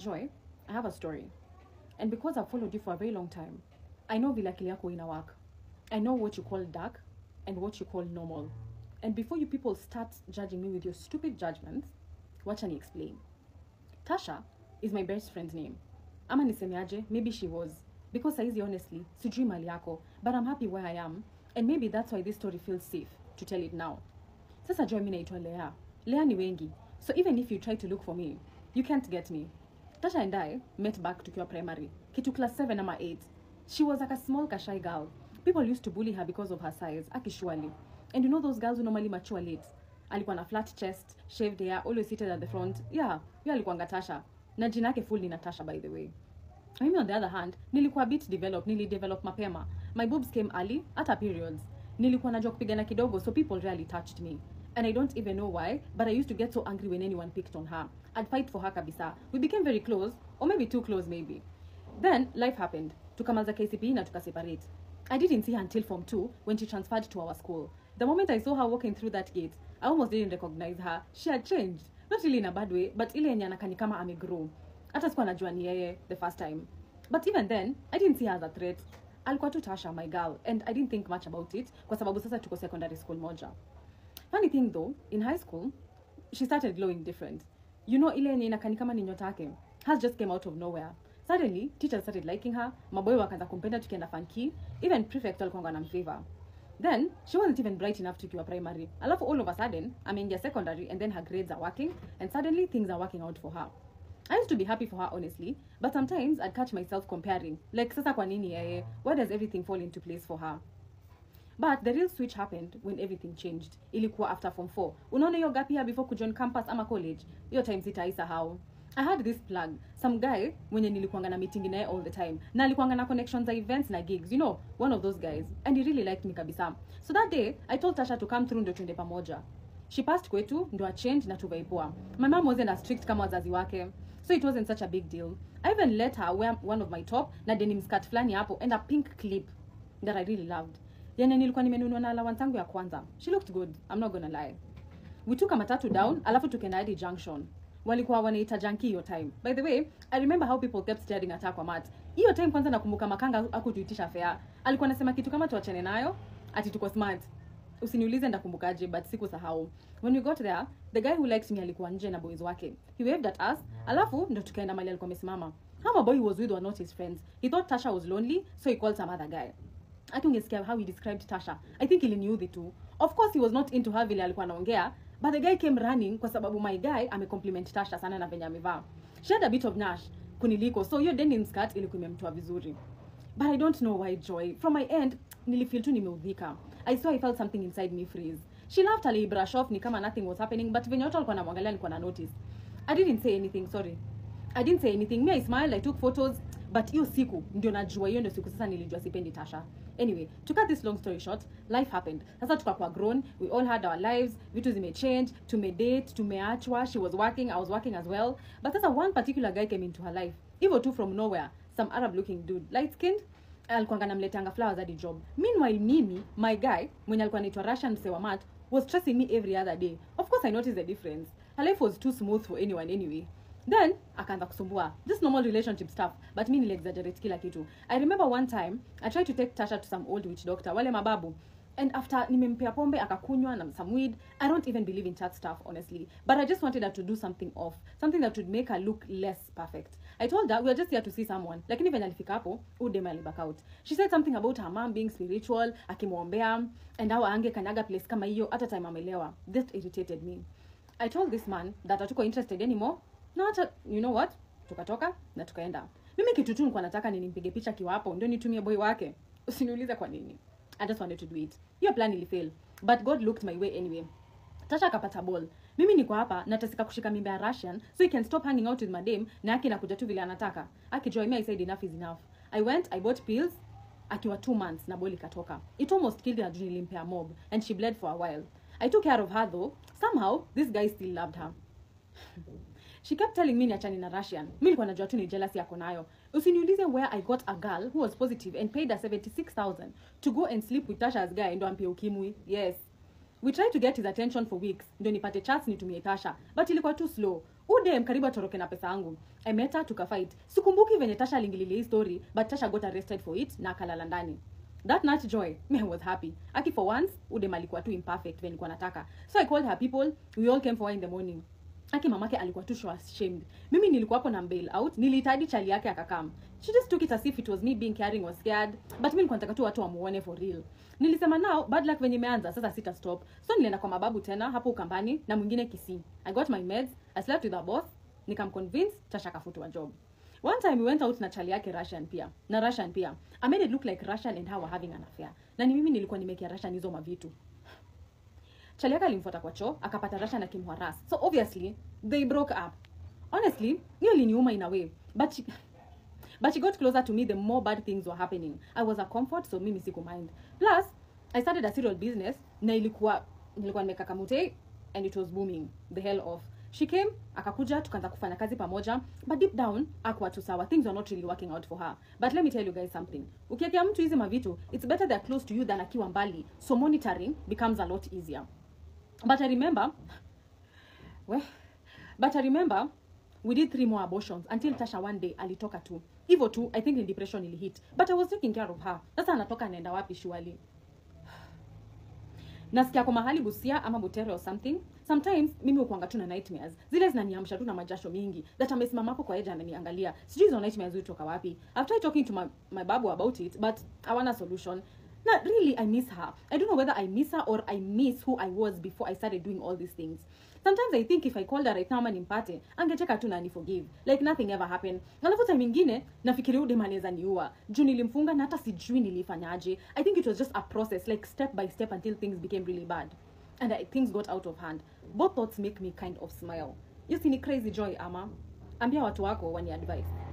Joy, I have a story. And because I've followed you for a very long time, I know vile akili yako ina work. I know what you call dark and what you call normal. And before you people start judging me with your stupid judgments, wacha ni explain. Tasha is my best friend's name. Ama nisemeaje, maybe she was. Because saizi honestly, sijui mali yako, but I'm happy where I am. And maybe that's why this story feels safe to tell it now. Sasa Joy, mimi naitwa Lea. Lea ni wengi. So even if you try to look for me, you can't get me. Tasha and I met back tukiwa primary. Kitu class 7 ama 8. She was like a small shy girl. People used to bully her because of her size, akishwali. And you know those girls who normally mature late? Alikuwa na flat chest, shaved hair, always seated at the front. Yeah, yeye alikuwa Tasha. Na jina yake full ni Natasha, by the way. Mimi on the other hand, nilikuwa bit develop mapema. My boobs came early, hata periods. Nilikuwa najua kupigana kidogo, so people rarely touched me. And I don't even know why, but I used to get so angry when anyone picked on her. I'd fight for her kabisa. We became very close, or maybe too close maybe. Then, life happened. Tukamaliza KCPE na tukaseparate. I didn't see her until Form 2 when she transferred to our school. The moment I saw her walking through that gate, I almost didn't recognize her. She had changed. Not really in a bad way, but ile yenye anakani kama amegrow. Hata sikuwa najua ni yeye the first time. But even then, I didn't see her as a threat. Alikuwa tu Tasha, my girl, and I didn't think much about it kwa sababu sasa tuko secondary school moja. Funny thing though, in high school, she started glowing different. You know, ile yenye inakani kama ni nyota yake. Hers just came out of nowhere. Suddenly, teachers started liking her, maboy wakaanza kumpenda tukienda funky, even prefect alikuwa anamfavor. Then, she wasn't even bright enough tukiwa primary. Alafu all of a sudden, ameingia secondary and then her grades are working, and suddenly things are working out for her. I used to be happy for her, honestly, but sometimes I'd catch myself comparing. Like, sasa kwa nini yeye? Why does everything fall into place for her? But the real switch happened when everything changed. Ilikuwa after Form 4. Unaona hiyo gap year before kujoin campus ama college? Hiyo time sitaisahau. I had this plug, some guy mwenye nilikuanga na meeting naye all the time. Na alikuanga na connections za events na gigs, you know, one of those guys. And he really liked me kabisa. So that day, I told Tasha to come through ndo tuende pamoja. She passed kwetu, ndo a change na tuvaipua. My mom wasn't as strict kama wazazi wake, so it wasn't such a big deal. I even let her wear one of my top na denim skirt flani hapo and a pink clip that I really loved. Yenye nilikuwa nimenunua na allowance yangu ya kwanza. She looked good, I'm not gonna lie. We took a matatu down, alafu tukaenda hadi junction. Walikuwa wanaita junkie hiyo time. By the way, I remember how people kept staring at her kwa mat. Hiyo time kwanza nakumbuka makanga hakutuitisha fare. Alikuwa anasema kitu kama tuachane nayo, ati tuko smart. Usiniulize ndakumbukaje, but sikusahau. When we got there, the guy who liked me alikuwa nje na boys wake. He waved at us, alafu ndo tukaenda mahali alikuwa amesimama. How a boy he was with were not his friends. He thought Tasha was lonely, so he called some other guy. I think he's scared how he described Tasha. I think he knew the two. Of course, he was not into her vile alikuwa anaongea, but the guy came running kwa sababu my guy amecompliment Tasha sana na venye amevaa. She had a bit of nash kuniliko, so hiyo denim skirt ilikuwa imemtoa vizuri. But I don't know why, Joy. From my end, nilifeel tu nimeudhika. I saw I felt something inside me freeze. She laughed a little brush off ni kama nothing was happening, but venye watu walikuwa wanamwangalia nilikuwa na notice. I didn't say anything, sorry. I didn't say anything. Me, I smiled, I took photos, but hiyo siku ndio najua, hiyo ndio siku sasa nilijua sipendi Tasha. Anyway, to cut this long story short, life happened. Sasa tukakuwa grown, we all had our lives, vitu zimechange, tumedate, tumeachwa, she was working, I was working as well. But sasa one particular guy came into her life. Even too from nowhere, some Arab looking dude, light skinned, alikuwa anamletanga flowers at the job. Meanwhile mimi, my guy, mwenye alikuwa anaitwa Russian Sewamat, was stressing me every other day. Of course I noticed the difference. Her life was too smooth for anyone anyway. Then, akaanza kusumbua. Just normal relationship stuff, but mimi nili-exaggerate kila kitu. I remember one time, I tried to take Tasha to some old witch doctor, wale mababu. And after nimempea pombe, akakunywa na some weed. I don't even believe in chat stuff, honestly. But I just wanted her to do something off. Something that would make her look less perfect. I told her, we are just here to see someone. Lakini venye alifika hapo, udema aliback out. She said something about her mom being spiritual, akimwombea, and how ange kanyaga place kama hiyo, hata time amelewa. That irritated me. I told this man that hatuko interested anymore. Na hata, you know what? Tukatoka na tukaenda. Mimi kitu tu nilikuwa nataka nimpige picha kiwa hapo ndio nitumie boy wake. Usiniulize kwa nini. I just wanted to do it. Hiyo plan ilifail, but God looked my way anyway. Tasha akapata ball. Mimi niko hapa natasika kushika mimba ya Russian so he can stop hanging out with madam na yake nakuja tu vile anataka. Akijoin me I said enough is enough. I went, I bought pills. Akiwa 2 months na ball ikatoka. It almost killed her during limpia mob and she bled for a while. I took care of her though. Somehow this guy still loved her. She kept telling me niachane na Russian. Mimi nilikuwa najua tu ni jealousy yako nayo. Usiniulize where I got a girl who was positive and paid her 76,000 to go and sleep with Tasha's guy ndo ampie ukimwi. Yes. We tried to get his attention for weeks. Ndio nipate chance nitumie Tasha, but ilikuwa too slow. Udem karibu atoroke na pesa yangu. I met her, tukafight. Sikumbuki venye Tasha alingililia hii story, but Tasha got arrested for it na akalala ndani. That night joy, me was happy. Aki for once, Udem alikuwa too imperfect venye nilikuwa nataka. So I called her people, we all came for her in the morning. Aki mamake alikuwa too ashamed. Mimi nilikuwa hapo na bail out, nilihitaji chali yake akakam. She just took it as if it was me being caring or scared, but mimi nilikuwa nataka tu watu wamuone for real. Nilisema now, bad luck venye imeanza, sasa sita stop. So nilienda kwa mababu tena, hapo Ukambani, na mwingine Kisii. I got my meds, I slept with her boss, nikamconvince Tasha kafutwa job. One time we went out na chali yake Russian pia. I made it look like Russian and her were having an affair. Na ni mimi nilikuwa nimekia Russian hizo mavitu. Chali yake alimfuata kwa choo, akapata Russian akimharass. So obviously, they broke up. Honestly, hiyo iliniuma in a way. But she got closer to me the more bad things were happening. I was a comfort, so mimi sikumind. Plus, I started a cereal business na nilikuwa nimeka Kamute and it was booming the hell off. She came, akakuja, tukaanza kufanya kazi pamoja, but deep down, hakuwa tu sawa. Things were not really working out for her. But let me tell you guys something. Ukiekea mtu hizi mavitu, it's better they're close to you than akiwa mbali. So monitoring becomes a lot easier. But I remember, we did 3 more abortions until Tasha one day alitoka tu. Hivyo tu, I think in depression ili hit. But I was taking care of her. Sasa anatoka anaenda wapi surely? Nasikia kwa mahali Busia ama Butere or something. Sometimes mimi hukuanga tu na nightmares. Zile zinaniamsha tu na majasho mingi. That amesimama hapo kwa edge ananiangalia. Sijui hizo nightmares hutoka wapi. I've tried talking to my babu about it, but I want a solution. No, really, I miss her. I don't know whether I miss her or I miss who I was before I started doing all these things. Sometimes I think if I called her right now ama nimpate, angecheka tu na forgive. Like nothing ever happened. Alafu time nyingine, nafikiri huyu dem anaweza niua. Juu nilimfunga na hata sijui nilifanyaje. I think it was just a process, like step by step until things became really bad. And things got out of hand. Both thoughts make me kind of smile. You see ni crazy joy ama? Ambia watu wako wani advice.